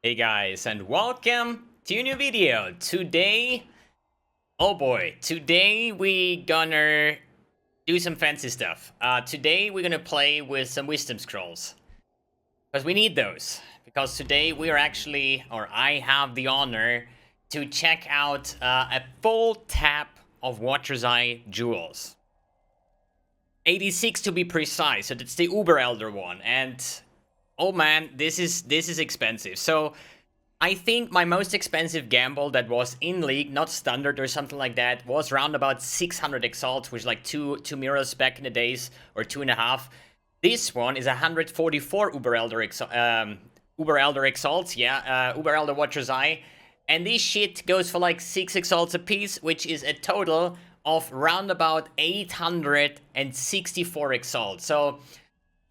Hey guys, and welcome to a new video. Today, oh boy, today we gonna do some fancy stuff. Today we're gonna play with some wisdom scrolls. Because we need those. Because today we are actually, or I have the honor to check out a full tap of Watcher's Eye jewels. 86 to be precise, so that's the Uber Elder one, and oh man, this is expensive. So I think my most expensive gamble that was in league, not standard or something like that, was around about 600 exalts, which is like two mirrors back in the days, or 2.5. This one is 144 Uber Elder exalts, yeah, Uber Elder Watcher's Eye, and this shit goes for like 6 exalts a piece, which is a total of round about 864 exalts. So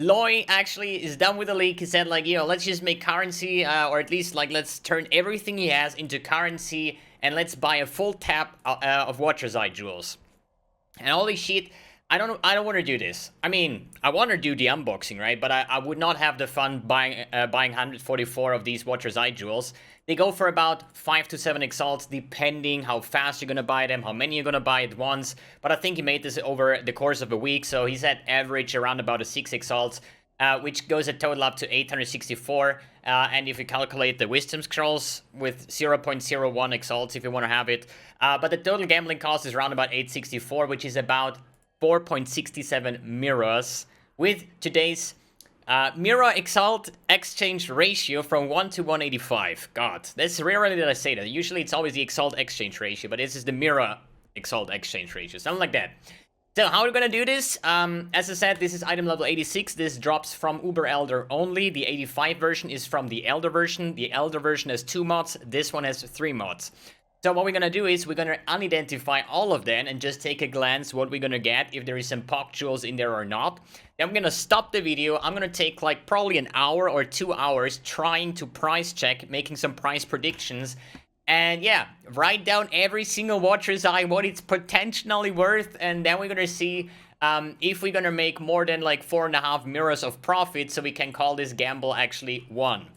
Looy actually is done with the league. He said like, let's just make currency, or at least like let's turn everything he has into currency, and let's buy a full tap of Watcher's Eye jewels. And holy shit, I don't want to do this. I mean, I want to do the unboxing, right? But I would not have the fun buying 144 of these Watcher's Eye jewels. They go for about 5 to 7 exalts, depending how fast you're gonna buy them, how many you're gonna buy at once. But I think he made this over the course of a week, so he's at average around about a 6 exalts, which goes a total up to 864. And if you calculate the wisdom scrolls with 0.01 exalts, if you want to have it, but the total gambling cost is around about 864, which is about 4.67 mirrors, with today's mirror exalt exchange ratio from 1 to 185. God, that's rarely that I say that. Usually it's always the exalt exchange ratio, but this is the mirror exalt exchange ratio, something like that. So how are we gonna do this? As I said, this is item level 86. This drops from Uber Elder only. The 85 version is from the Elder version. The Elder version has 2 mods. This one has 3 mods. So what we're gonna do is we're gonna unidentify all of them and just take a glance what we're gonna get, if there is some POC jewels in there or not. Then I'm gonna stop the video. I'm gonna take like probably an hour or 2 hours trying to price check, making some price predictions. And yeah, write down every single Watcher's Eye, what it's potentially worth, and then we're gonna see if we're gonna make more than like 4.5 mirrors of profit, so we can call this gamble actually won.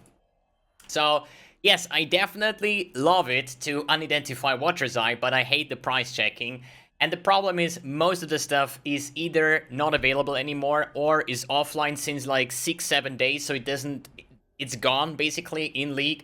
So yes, I definitely love it to unidentify Watcher's Eye, but I hate the price checking. And the problem is most of the stuff is either not available anymore or is offline since like 6-7 days, so it's gone basically in league.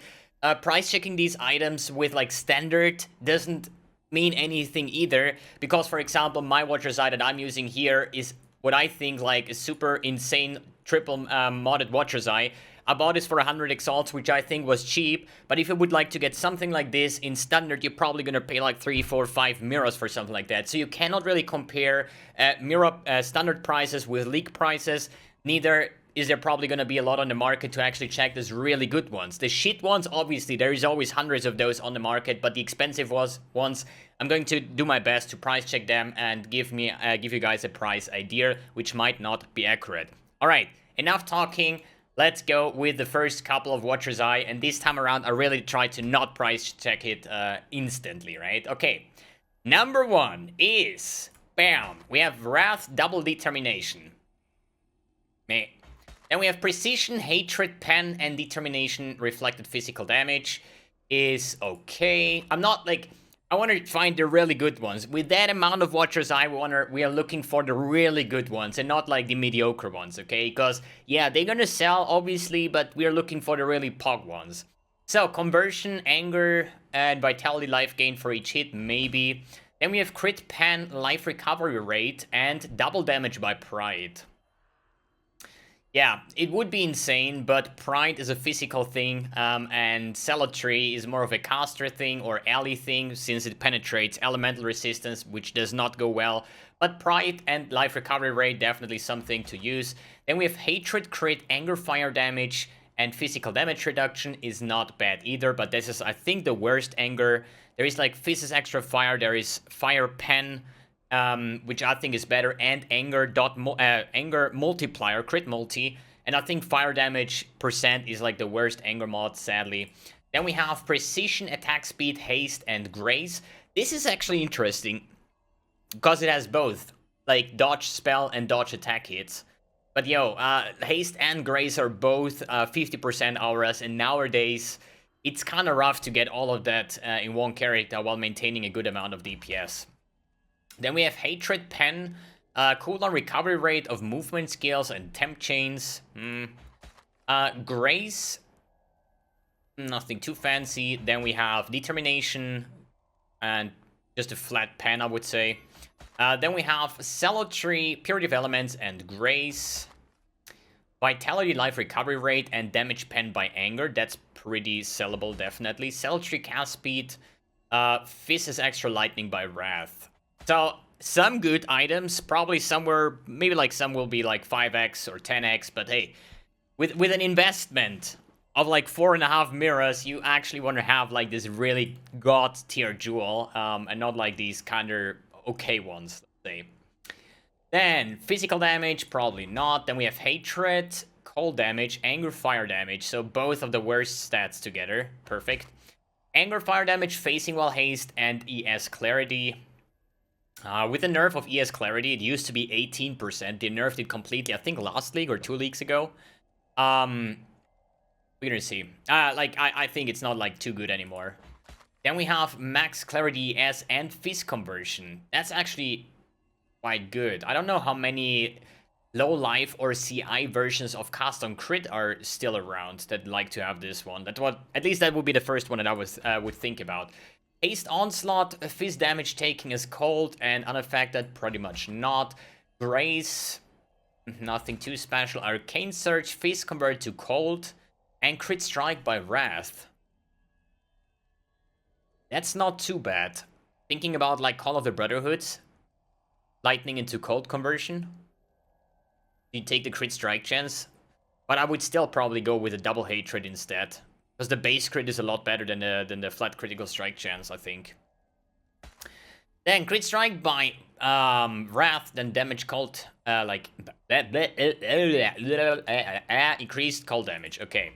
Price checking these items with like standard doesn't mean anything either, because for example my Watcher's Eye that I'm using here is what I think like a super insane triple modded Watcher's Eye. I bought this for 100 exalts, which I think was cheap, but if you would like to get something like this in standard, you're probably gonna pay like 3, 4, 5 mirrors for something like that. So you cannot really compare mirror standard prices with league prices. Neither is there probably gonna be a lot on the market to actually check those really good ones. The shit ones, obviously, there is always hundreds of those on the market, but the expensive ones, I'm going to do my best to price check them and give you guys a price idea, which might not be accurate. All right, enough talking. Let's go with the first couple of Watcher's Eye, and this time around I really try to not price check it instantly, right? Okay, number 1 is, bam, we have Wrath Double Determination. Meh. Then we have Precision, Hatred, Pen, and Determination Reflected Physical Damage is okay. I'm not like, I want to find the really good ones. With that amount of Watcher's Eye, we are looking for the really good ones and not like the mediocre ones, okay? Because, yeah, they're gonna sell, obviously, but we are looking for the really POG ones. So, Conversion, Anger, and Vitality Life Gain for each hit, maybe. Then we have Crit Pen, Life Recovery Rate, and Double Damage by Pride. Yeah, it would be insane, but Pride is a physical thing, and Zealotry is more of a caster thing or ally thing, since it penetrates elemental resistance, which does not go well. But Pride and Life Recovery Rate, definitely something to use. Then we have Hatred, Crit, Anger, Fire Damage, and Physical Damage Reduction is not bad either, but this is, I think, the worst Anger. There is like Physis Extra Fire, there is Fire Pen, which I think is better, and Anger Multiplier, Crit Multi, and I think Fire Damage % is like the worst Anger mod, sadly. Then we have Precision, Attack Speed, Haste, and Grace. This is actually interesting, because it has both, like Dodge Spell and Dodge Attack hits. But yo, Haste and Grace are both 50% auras, and nowadays it's kind of rough to get all of that in one character while maintaining a good amount of DPS. Then we have Hatred Pen, cooldown recovery rate of movement skills and temp chains. Grace, nothing too fancy. Then we have Determination and just a flat pen, I would say. Then we have Cemetery, Purity of Elements, and Grace. Vitality, Life Recovery Rate, and Damage Pen by Anger. That's pretty sellable, definitely. Cemetery, Cast Speed. Fizz is Extra Lightning by Wrath. So, some good items. Probably somewhere, maybe like some will be like 5x or 10x. But hey, with an investment of like 4.5 mirrors, you actually want to have like this really god tier jewel, and not like these kind of okay ones, let's say. Then physical damage, probably not. Then we have hatred, cold damage, anger, fire damage. So both of the worst stats together. Perfect. Anger, fire damage, facing while haste, and ES clarity. With the nerf of ES clarity, it used to be 18%. They nerfed it completely, I think last league or 2 leagues ago. We're gonna see. I think it's not like too good anymore. Then we have max clarity ES and fizz conversion. That's actually quite good. I don't know how many low life or CI versions of cast on crit are still around that like to have this one. At least that would be the first one that I would think about. Haste onslaught, fizz damage taking is cold and unaffected, pretty much not. Grace, nothing too special. Arcane Surge, fizz convert to cold, and crit strike by Wrath. That's not too bad. Thinking about like Call of the Brotherhood, lightning into cold conversion. You take the crit strike chance, but I would still probably go with a double hatred instead, because the base crit is a lot better than the flat critical strike chance, I think. Then crit strike by Wrath, then damage cold, increased cold damage. Okay.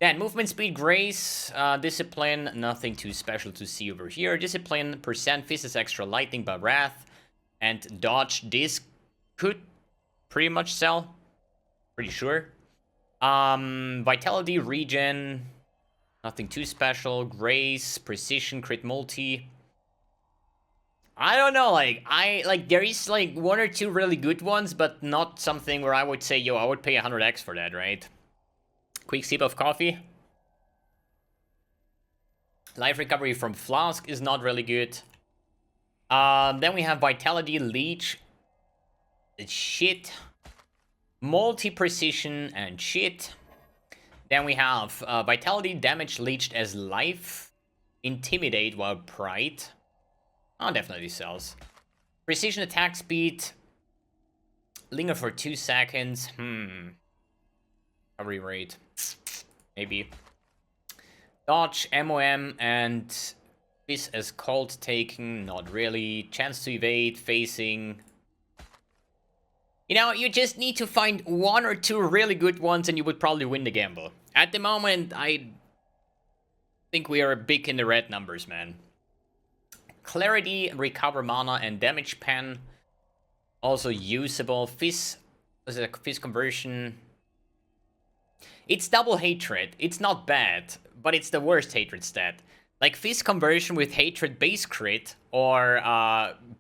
Then movement speed, grace, discipline, nothing too special to see over here. Discipline, percent, fizz is extra lightning by Wrath, and dodge. This could pretty much sell, pretty sure. Vitality, regen, nothing too special. Grace, precision, crit multi. I don't know, there is like 1 or 2 really good ones, but not something where I would say, yo, I would pay 100x for that, right? Quick sip of coffee. Life recovery from Flask is not really good. Then we have Vitality, Leech. It's shit. Multi-precision and shit. Then we have Vitality, damage leeched as life. Intimidate while Pride. Oh, definitely sells. Precision attack speed. Linger for 2 seconds. Recovery rate. Maybe. Dodge, MOM, and this as cold taking. Not really. Chance to evade, facing. You know, you just need to find 1 or 2 really good ones and you would probably win the gamble. At the moment, I think we are big in the red numbers, man. Clarity, recover mana, and damage pen. Also usable. Fizz conversion. It's double hatred. It's not bad, but it's the worst hatred stat. Like fizz conversion with hatred base crit or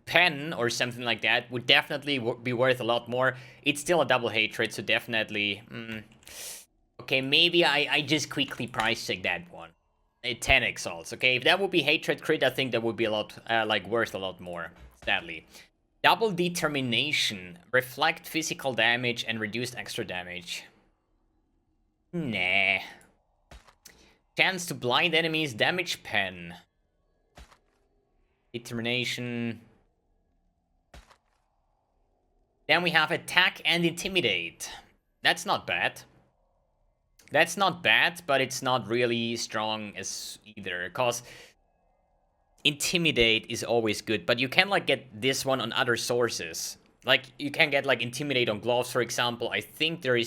pen or something like that would definitely be worth a lot more. It's still a double hatred, so definitely. Okay, maybe I just quickly price check that one. 10 exalts. Okay, if that would be hatred crit, I think that would be a lot worth a lot more. Sadly, double determination, reflect physical damage and reduced extra damage. Nah. Chance to blind enemies, damage pen. Determination. Then we have attack and intimidate. That's not bad. That's not bad, but it's not really strong as either, because intimidate is always good, but you can like get this one on other sources. Like you can get like intimidate on gloves, for example. I think you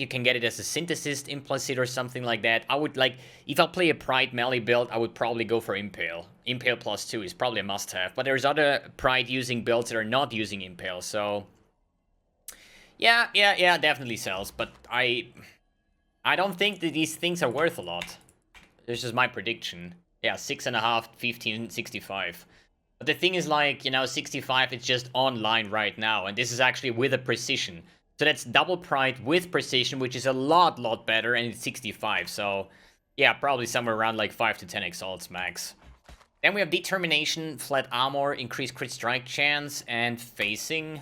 can get it as a synthesis implicit or something like that. I would like, if I play a Pride melee build, I would probably go for Impale. Impale +2 is probably a must-have, but there's other Pride using builds that are not using Impale, so... Yeah, definitely sells, but I I don't think that these things are worth a lot. This is my prediction. Yeah, 6.5, 15, 65. But the thing is, like, you know, 65 is just online right now, and this is actually with a precision. So that's double pride with precision, which is a lot better, and it's 65. So, yeah, probably somewhere around like 5 to 10 exalts max. Then we have determination, flat armor, increased crit strike chance, and facing.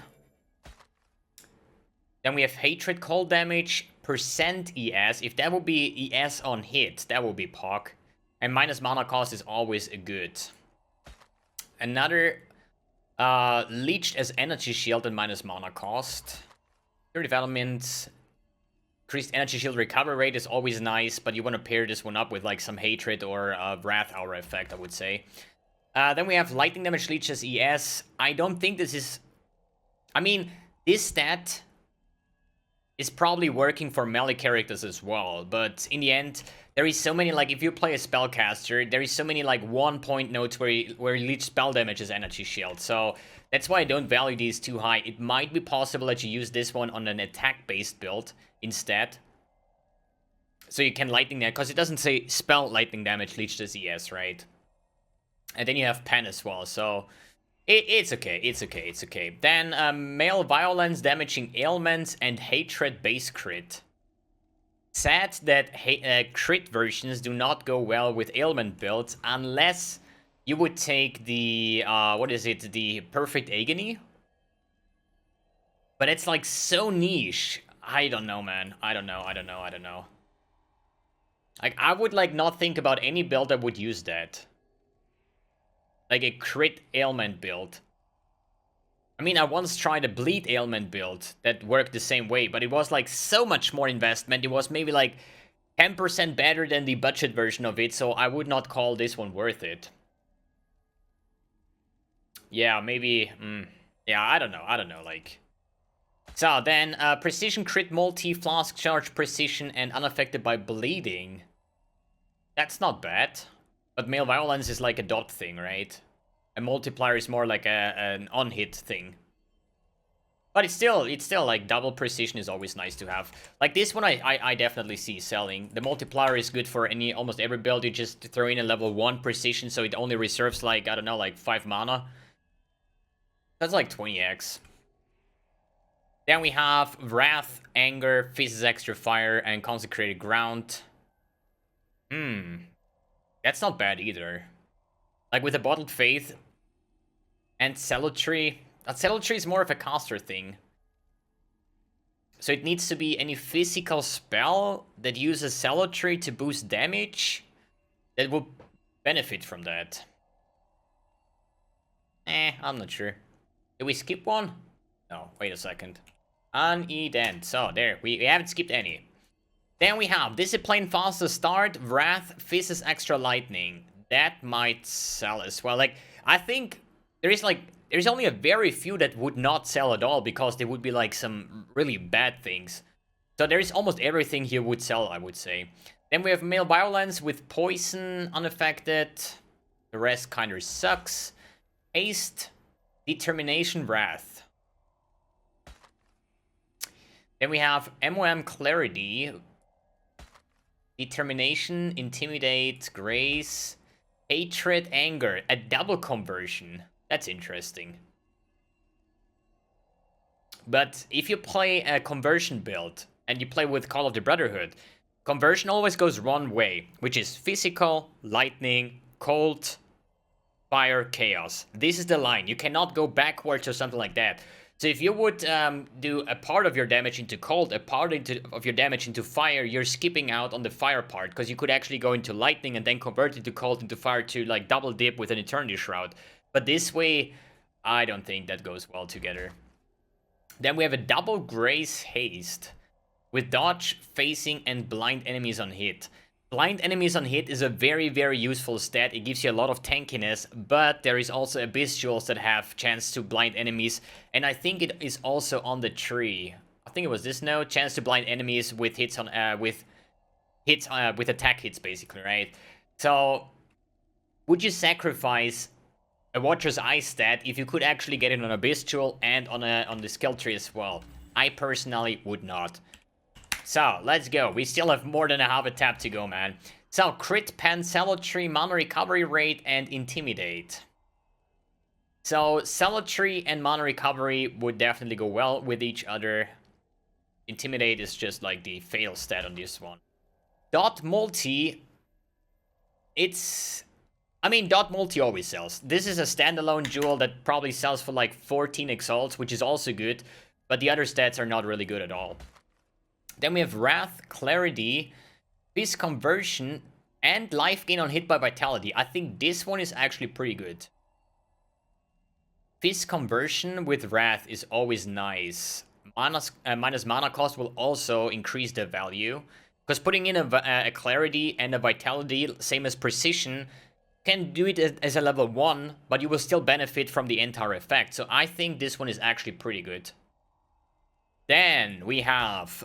Then we have hatred, cold damage, percent ES. If that would be ES on hit, that would be POC. And minus mana cost is always good. Another leeched as energy shield and minus mana cost. Your development, increased energy shield recovery rate is always nice, but you want to pair this one up with like some hatred or wrath aura effect, I would say. Then we have lightning damage leech as ES. I don't think this is... I mean, this stat is probably working for melee characters as well, but in the end, there is so many, like, if you play a spellcaster, there is so many, like, 1-point nodes where you leech spell damage as energy shield, so that's why I don't value these too high. It might be possible that you use this one on an attack-based build instead, so you can lightning damage, because it doesn't say spell lightning damage leech as ES, right? And then you have pen as well, so... It's okay. Then, male violence, damaging ailments, and hatred base crit. Sad that crit versions do not go well with ailment builds, unless you would take the, what is it, the perfect agony? But it's like so niche. I don't know, man. I don't know. Like, I would like not think about any build that would use that. Like a crit ailment build. I mean, I once tried a bleed ailment build that worked the same way, but it was like so much more investment. It was maybe like 10% better than the budget version of it, so I would not call this one worth it. Yeah, maybe... yeah, I don't know, like... So, then, precision crit multi, flask charge precision, and unaffected by bleeding. That's not bad. But male violence is like a dot thing, right? A multiplier is more like an on-hit thing. But it's still like double precision is always nice to have. Like this one I definitely see selling. The multiplier is good for almost every build. You just throw in a level 1 precision, so it only reserves like, I don't know, like 5 mana. That's like 20x. Then we have Wrath, Anger, Fizz's Extra Fire, and Consecrated Ground. That's not bad either. Like with a Bottled Faith and Cemetery. Cemetery is more of a caster thing. So it needs to be any physical spell that uses Cemetery to boost damage that will benefit from that. I'm not sure. Did we skip one? No, wait a second. Unedent. So there, we haven't skipped any. Then we have Discipline, Faster Start, Wrath, Fizz's Extra Lightning. That might sell as well. Like, I think there's only a very few that would not sell at all because they would be like some really bad things. So there's almost everything here would sell, I would say. Then we have Male Violence with Poison, unaffected. The rest kind of sucks. Haste, Determination, Wrath. Then we have MOM Clarity, Determination, Intimidate, Grace, Hatred, Anger, a double conversion. That's interesting. But if you play a conversion build, and you play with Call of the Brotherhood, conversion always goes one way, which is physical, lightning, cold, fire, chaos. This is the line. You cannot go backwards or something like that. So if you would do a part of your damage into cold, a part of your damage into fire, you're skipping out on the fire part, because you could actually go into lightning and then convert into cold into fire to like double dip with an Eternity Shroud. But this way, I don't think that goes well together. Then we have a double Grace Haste with dodge, facing, and blind enemies on hit. Blind enemies on hit is a very, very useful stat. It gives you a lot of tankiness, but there is also Abyss Jewels that have chance to blind enemies, and I think it is also on the tree. I think it was this node, chance to blind enemies with hits on with attack hits, basically, right? So, would you sacrifice a Watcher's Eye stat if you could actually get it on Abyss Jewel and on the skill tree as well? I personally would not. So, let's go. We still have more than a half a tap to go, man. So, crit, pen, Cemetery, mana recovery rate, and intimidate. So, Cemetery and mana recovery would definitely go well with each other. Intimidate is just like the fail stat on this one. Dot multi, it's... I mean, dot multi always sells. This is a standalone jewel that probably sells for like 14 exalts, which is also good, but the other stats are not really good at all. Then we have Wrath, Clarity, Fizz Conversion, and life gain on hit by Vitality. I think this one is actually pretty good. Fizz Conversion with Wrath is always nice. Minus mana cost will also increase the value, because putting in a Clarity and a Vitality, same as Precision, can do it as a level 1, but you will still benefit from the entire effect. So I think this one is actually pretty good. Then we have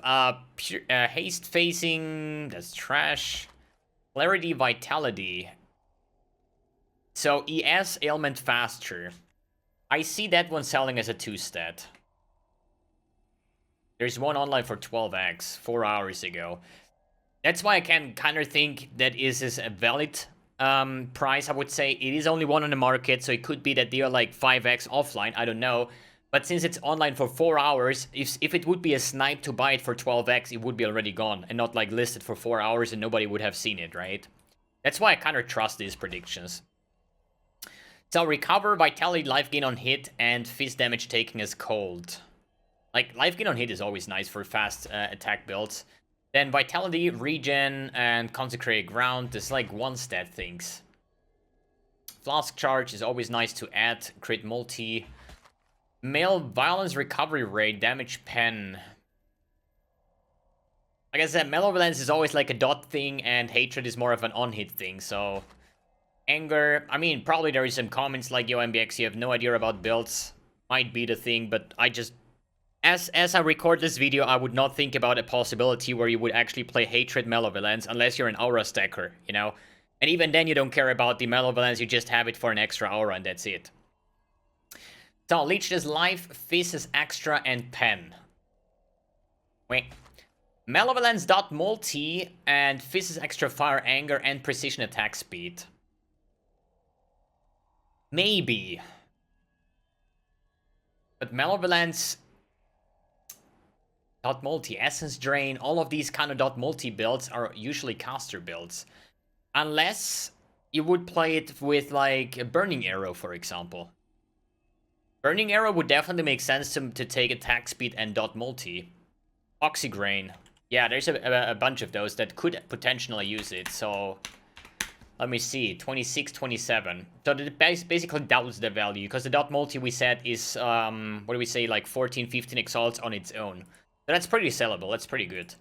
Haste Facing, that's trash. Clarity, Vitality. So ES, Ailment Faster. I see that one selling as a 2-stat. There's one online for 12x, 4 hours ago. That's why I can kind of think that is a valid price, I would say. It is only one on the market, so it could be that they are like 5x offline, I don't know. But since it's online for 4 hours, if it would be a snipe to buy it for 12x, it would be already gone, and not like listed for 4 hours and nobody would have seen it, right? That's why I kind of trust these predictions. So recover, Vitality, life gain on hit, and fizz damage taking as cold. Like, life gain on hit is always nice for fast attack builds. Then Vitality, Regen, and Consecrated Ground. There's like 1-stat things. Flask Charge is always nice to add. Crit multi. Male Violence recovery rate. Damage pen. Like I said, Malevolence is always like a dot thing, and Hatred is more of an on-hit thing, so... Anger. I mean, probably there is some comments like, yo, mbX, you have no idea about builds. Might be the thing, but I just... As I record this video, I would not think about a possibility where you would actually play Hatred Malevolence unless you're an Aura stacker, you know? And even then you don't care about the Malevolence, you just have it for an extra Aura and that's it. So, Leech is life, Fizz is extra, and Pen. Wait. Malevolence dot multi, and Fizz is extra fire, anger, and precision attack speed. Maybe. But Malevolence... Dot multi, essence drain, all of these kind of dot multi builds are usually caster builds. Unless you would play it with like a burning arrow, for example. Burning arrow would definitely make sense to take attack speed and dot multi. Oxygrain. Yeah, there's a bunch of those that could potentially use it, so... Let me see, 26, 27. So it basically doubles the value, because the dot multi we said is, what do we say, like 14, 15 exalts on its own. So that's pretty sellable, that's pretty good.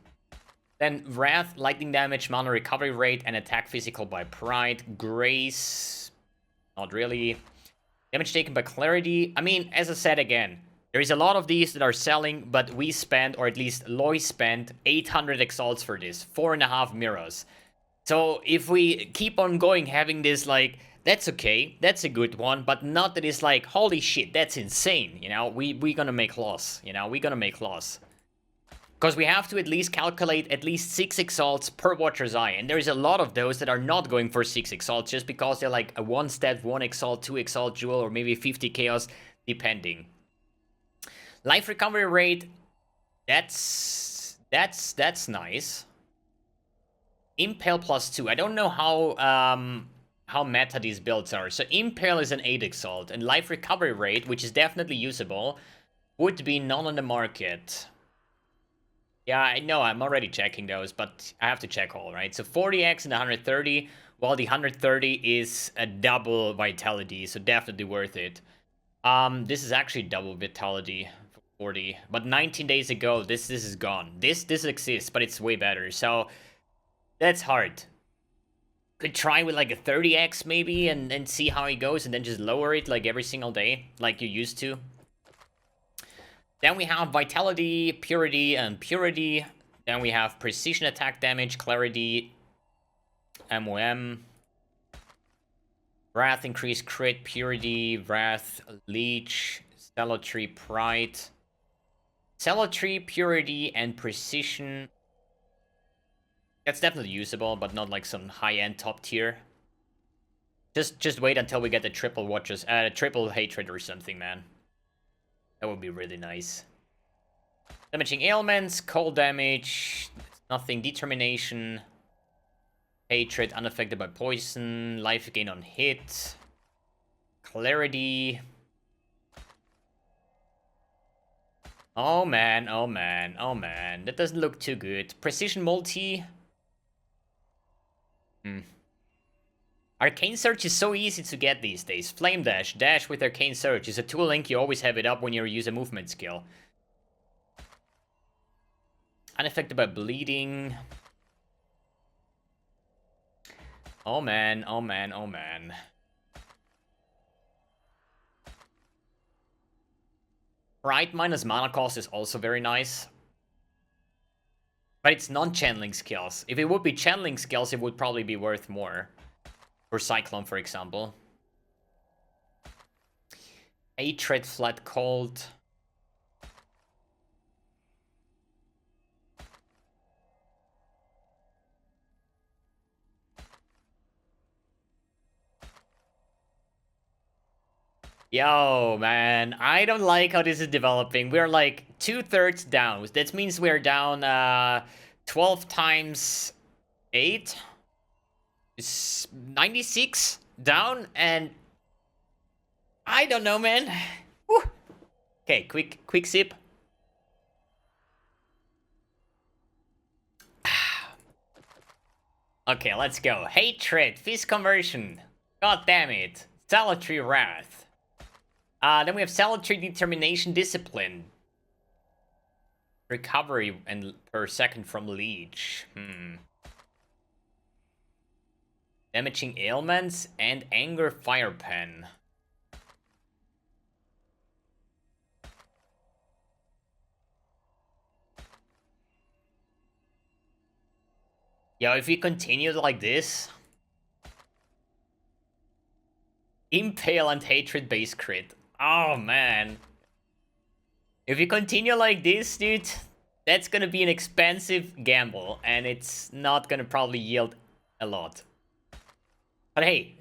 Then Wrath, lightning damage, mana recovery rate, and attack physical by Pride. Grace, not really. Damage taken by Clarity. I mean, as I said again, there is a lot of these that are selling, but we spent, or at least Looy spent, 800 exalts for this. 4.5 mirrors. So if we keep on going having this, like, that's okay, that's a good one, but not that it's like, holy shit, that's insane, you know? We're gonna make loss, you know? We're gonna make loss. Because we have to at least calculate at least 6 exalts per Watcher's Eye. And there's a lot of those that are not going for 6 exalts just because they're like a 1-stat, 1 exalt, 2 exalt jewel, or maybe 50 chaos, depending. Life recovery rate, that's nice. Impale +2. I don't know how meta these builds are. So Impale is an 8 exalt, and life recovery rate, which is definitely usable, would be none on the market. Yeah, I know, I'm already checking those, but I have to check all, right? So 40x and 130, while the 130 is a double vitality, so definitely worth it. This is actually double vitality for 40, but 19 days ago, this is gone. This exists, but it's way better, so that's hard. Could try with like a 30x maybe, and see how it goes, and then just lower it like every single day, like you used to. Then we have Vitality, Purity, and Purity. Then we have Precision Attack Damage, Clarity, MOM. Wrath, Increased Crit, Purity, Wrath, Leech, Cemetery, Pride. Cemetery, Purity, and Precision. That's definitely usable, but not like some high-end top tier. Just wait until we get the triple watches, triple hatred or something, man. That would be really nice. Damaging ailments, cold damage, nothing, determination, hatred, unaffected by poison, life gain on hit, clarity. Oh man, oh man, oh man. That doesn't look too good. Precision multi. Arcane Surge is so easy to get these days. Flame Dash, dash with Arcane Surge is a tool link, you always have it up when you use a movement skill. Unaffected by bleeding. Oh man, oh man, oh man. Pride minus mana cost is also very nice. But it's non-channeling skills. If it would be channeling skills, it would probably be worth more. For Cyclone, for example. Hatred, Flat Cold. Yo, man, I don't like how this is developing. We're like 2/3 down. That means we're down 12 times 8. It's 96 down, and I don't know, man. Woo. Okay, quick sip. Okay, let's go. Hatred, Fist Conversion. God damn it. Salutary Wrath. Then we have Salutary Determination Discipline. Recovery and per second from Leech. Damaging ailments and Anger Fire Pen. Yo, if we continue like this... Impale and Hatred base crit. Oh, man. If you continue like this, dude, that's gonna be an expensive gamble, and it's not gonna probably yield a lot. But hey,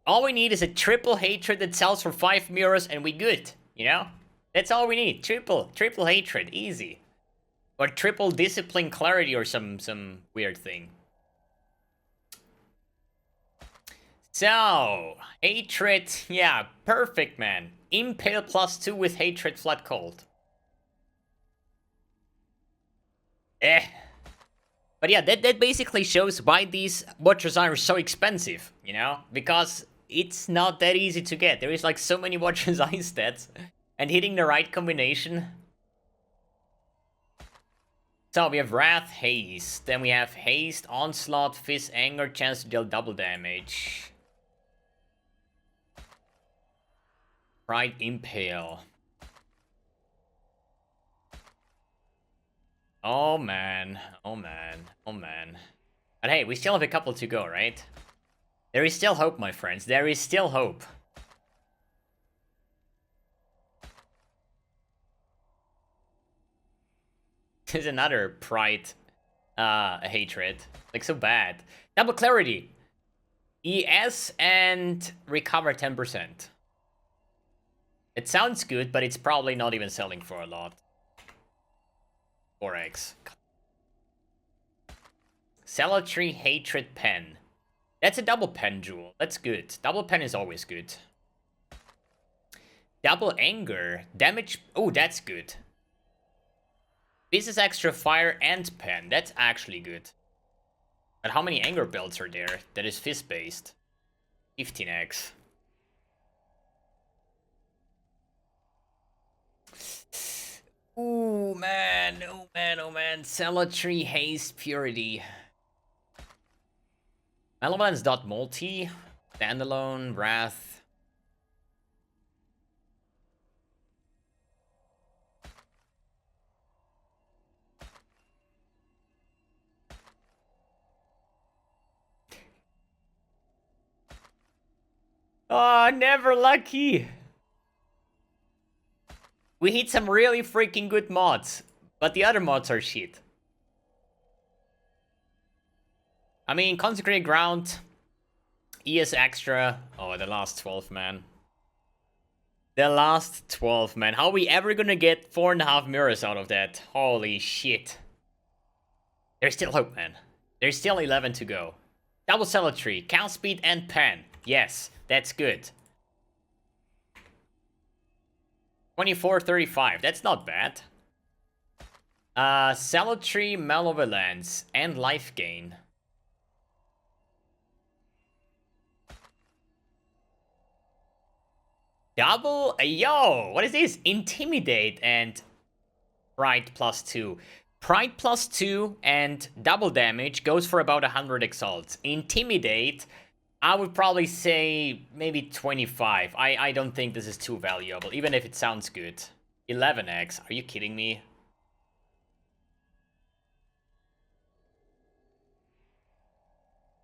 all we need is a triple hatred that sells for 5 mirrors, and we good, you know? That's all we need. Triple hatred, easy. Or triple discipline clarity or some weird thing. So, hatred, yeah, perfect, man. Impale +2 with hatred flat cold. But yeah, that basically shows why these Watchers are so expensive, you know? Because it's not that easy to get. There is like so many Watchers Eye stats. And hitting the right combination. So we have Wrath, Haste. Then we have Haste, Onslaught, Fist, Anger, chance to deal double damage. Pride, Impale. Oh man, oh man, oh man. But hey, we still have a couple to go, right? There is still hope, my friends. There is still hope. There's another Pride hatred. Like, so bad. Double Clarity. ES and recover 10%. It sounds good, but it's probably not even selling for a lot. 4x. Salutary Hatred Pen. That's a double pen jewel. That's good. Double pen is always good. Double Anger. Damage. Oh, that's good. This is extra fire and pen. That's actually good. But how many anger builds are there that is fist based? 15x. Ooh, man. Oh, man. Oh, man. Salutary Haste Purity. Malevolence dot multi. Standalone. Wrath. Oh, never lucky. We hit some really freaking good mods, but the other mods are shit. I mean, Consecrated Ground, ES Extra. Oh, the last 12, man. The last 12, man. How are we ever gonna get 4.5 mirrors out of that? Holy shit. There's still hope, man. There's still 11 to go. Double Cemetery, Count Speed and Pen. Yes, that's good. 24-35, that's not bad. Cemetery, Malevolence, and Life Gain. Double, yo, what is this? Intimidate and Pride +2. Pride +2 and double damage goes for about 100 exalts. Intimidate, I would probably say maybe 25. I don't think this is too valuable, even if it sounds good. 11x, are you kidding me?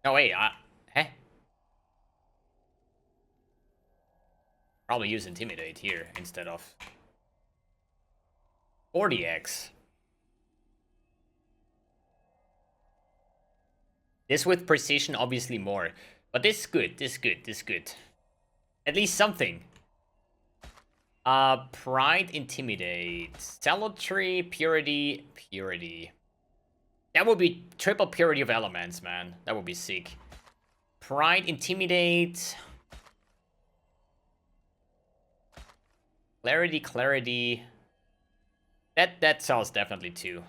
No, wait, eh? Probably use Intimidate here instead of 40x. This with precision, obviously more. But this is good, this is good, this is good. At least something. Pride, Intimidate. Cemetery, Purity, Purity. That would be triple Purity of Elements, man. That would be sick. Pride, Intimidate. Clarity, Clarity. That sells definitely too.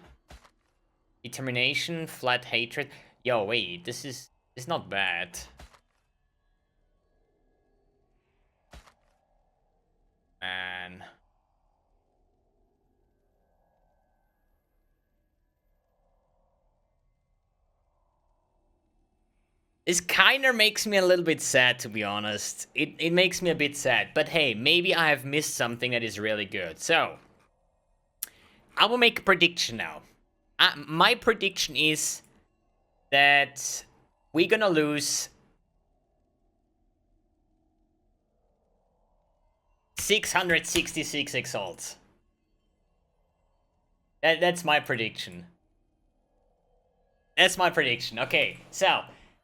Determination, Flat Hatred. Yo, wait, this is not bad. Man. This kinda makes me a little bit sad, to be honest. It makes me a bit sad. But hey, maybe I have missed something that is really good. So, I will make a prediction now. My prediction is that we're gonna lose 666 exalts. That's my prediction. That's my prediction. Okay, so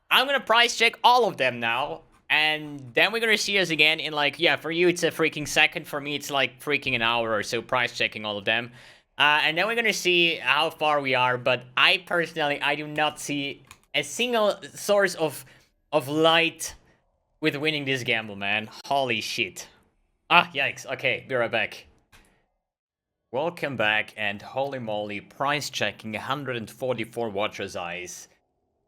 I'm gonna price check all of them now, and then we're gonna see us again in like, yeah, for you it's a freaking second, for me it's like freaking an hour or so price checking all of them. And then we're gonna see how far we are, but I personally, I do not see a single source of light with winning this gamble, man. Holy shit. Ah, yikes. Okay, be right back. Welcome back, and holy moly, price checking 144 Watcher's Eyes.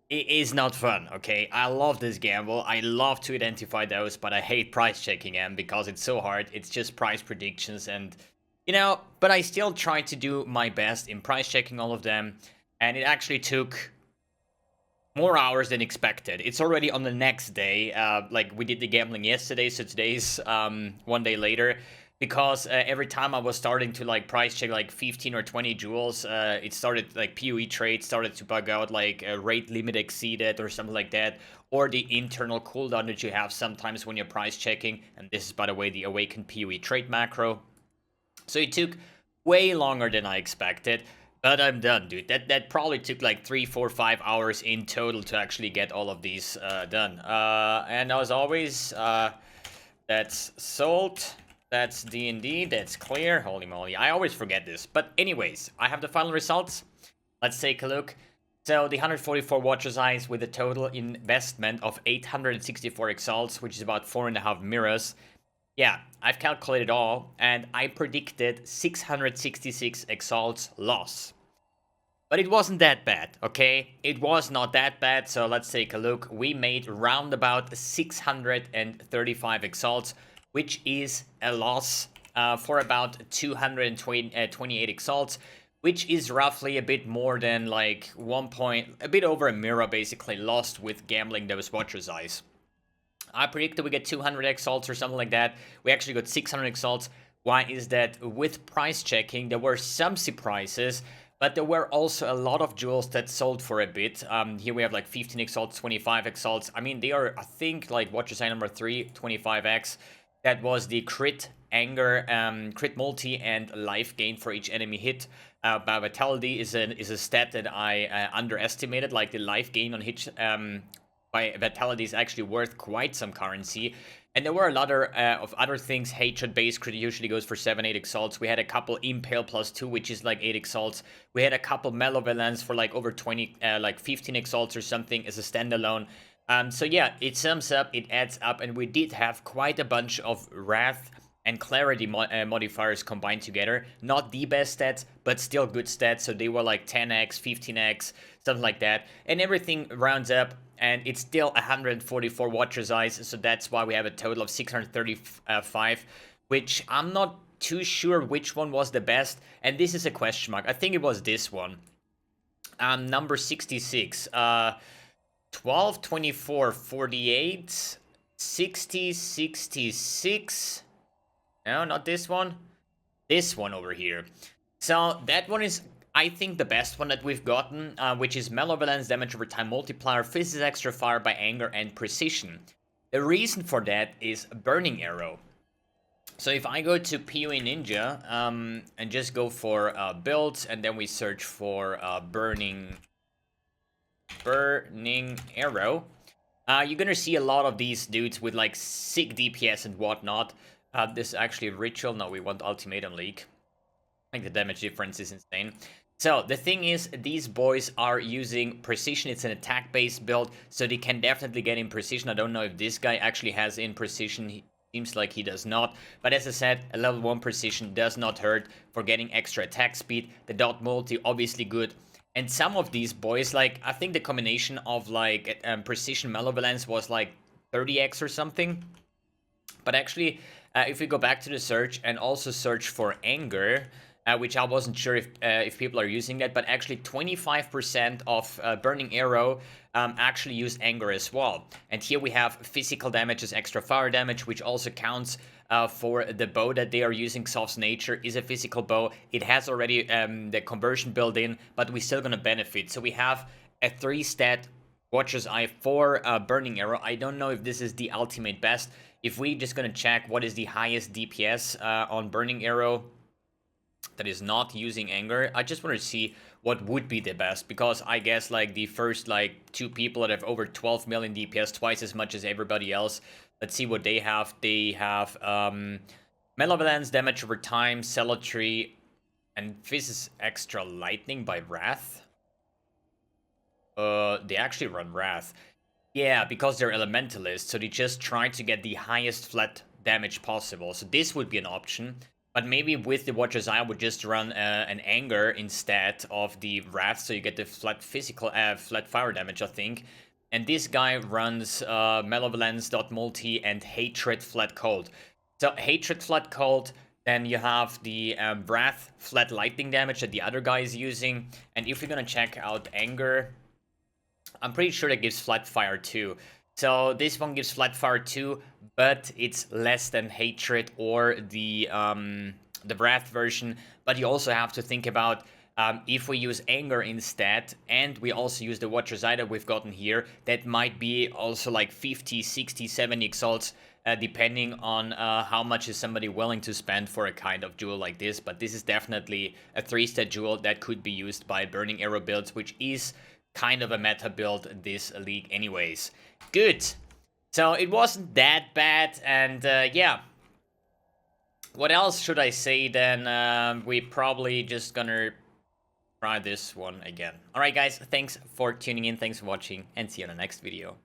It is not fun, okay? I love this gamble, I love to identify those, but I hate price checking them because it's so hard. It's just price predictions and, you know, but I still try to do my best in price checking all of them, and it actually took more hours than expected. It's already on the next day, like we did the gambling yesterday, so today's 1 day later, because every time I was starting to like price check like 15 or 20 jewels, it started like PoE trades started to bug out, like rate limit exceeded or something like that, or the internal cooldown that you have sometimes when you're price checking, and this is by the way the awakened PoE trade macro. So it took way longer than I expected, but I'm done, dude. That probably took like 3, 4, 5 hours in total to actually get all of these done. And as always, that's Salt, that's D&D, that's Clear. Holy moly, I always forget this. But anyways, I have the final results. Let's take a look. So the 144 Watcher's Eyes with a total investment of 864 exalts, which is about 4.5 mirrors. Yeah, I've calculated all, and I predicted 666 exalts loss. But it wasn't that bad, okay? It was not that bad, so let's take a look. We made round about 635 exalts, which is a loss for about 228 exalts, which is roughly a bit more than like a bit over a mirror basically lost with gambling those Watcher's Eyes. I predicted we get 200 exalts or something like that. We actually got 600 exalts. Why is that? With price checking, there were some surprises, but there were also a lot of jewels that sold for a bit. Here we have like 15 exalts, 25 exalts. I mean, they are, I think, like Watcher's Eye number 3, 25x. That was the crit, anger, crit multi, and life gain for each enemy hit. But Vitality is a stat that I underestimated. Like the life gain on hit by Vitality is actually worth quite some currency. And there were a lot of other things. Hatred base crit usually goes for 7-8 exalts. We had a couple Impale +2, which is like 8 exalts. We had a couple Malevolence for like over 20, like 15 exalts or something as a standalone. So yeah, it sums up, it adds up, and we did have quite a bunch of Wrath and Clarity modifiers combined together. Not the best stats, but still good stats. So they were like 10x, 15x, something like that. And everything rounds up, and it's still 144 Watcher's Eyes. So that's why we have a total of 635, which I'm not too sure which one was the best. And this is a question mark. I think it was this one. Number 66. 12, 24, 48, 60, 66. No, not this one. This one over here. So that one is, I think, the best one that we've gotten, which is Malevolence, Damage over Time Multiplier, Physics Extra Fire by Anger, and Precision. The reason for that is Burning Arrow. So if I go to PoE Ninja and just go for builds, and then we search for Burning Arrow, you're gonna see a lot of these dudes with like sick DPS and whatnot. This is actually a ritual. No, we want Ultimatum League. I think the damage difference is insane. So the thing is, these boys are using precision. It's an attack-based build, so they can definitely get in precision. I don't know if this guy actually has in precision. He seems like he does not. But as I said, a level 1 precision does not hurt for getting extra attack speed. The dot multi, obviously good. And some of these boys, like, I think the combination of, like, Precision Malevolence was, like, 30x or something. But actually, if we go back to the search and also search for Anger, which I wasn't sure if people are using that, but actually 25% of Burning Arrow actually use Anger as well. And here we have physical damage as extra fire damage, which also counts for the bow that they are using. Soft's Nature is a physical bow. It has already the conversion built in, but we're still gonna benefit. So we have a 3-stat Watcher's Eye for Burning Arrow. I don't know if this is the ultimate best. If we just gonna check what is the highest DPS on Burning Arrow that is not using Anger, I just want to see what would be the best, because I guess like the first like 2 people that have over 12 million DPS, twice as much as everybody else. Let's see what they have. They have Malevolence, Damage over Time, Cemetery, and Physics Extra Lightning by Wrath. They actually run Wrath. Yeah, because they're Elementalists, so they just try to get the highest flat damage possible. So this would be an option. But maybe with the Watcher's Eye, I would just run an Anger instead of the Wrath, so you get the flat physical, flat fire damage, I think. And this guy runs Malevolence, Dot Multi, and Hatred Flat Cold. So Hatred Flat Cold, then you have the Wrath Flat Lightning damage that the other guy is using. And if we're gonna check out Anger, I'm pretty sure that gives Flat Fire too. So this one gives Flat Fire too, but it's less than Hatred or the Wrath version. But you also have to think about if we use Anger instead, and we also use the Watcher's Eye that we've gotten here, that might be also like 50, 60, 70 exalts, depending on how much is somebody willing to spend for a kind of duel like this. But this is definitely a 3-stat duel that could be used by Burning Arrow builds, which is kind of a meta build this league anyways. Good. So it wasn't that bad, and yeah. What else should I say then? We probably just gonna try this one again. Alright guys, thanks for tuning in, thanks for watching, and see you in the next video.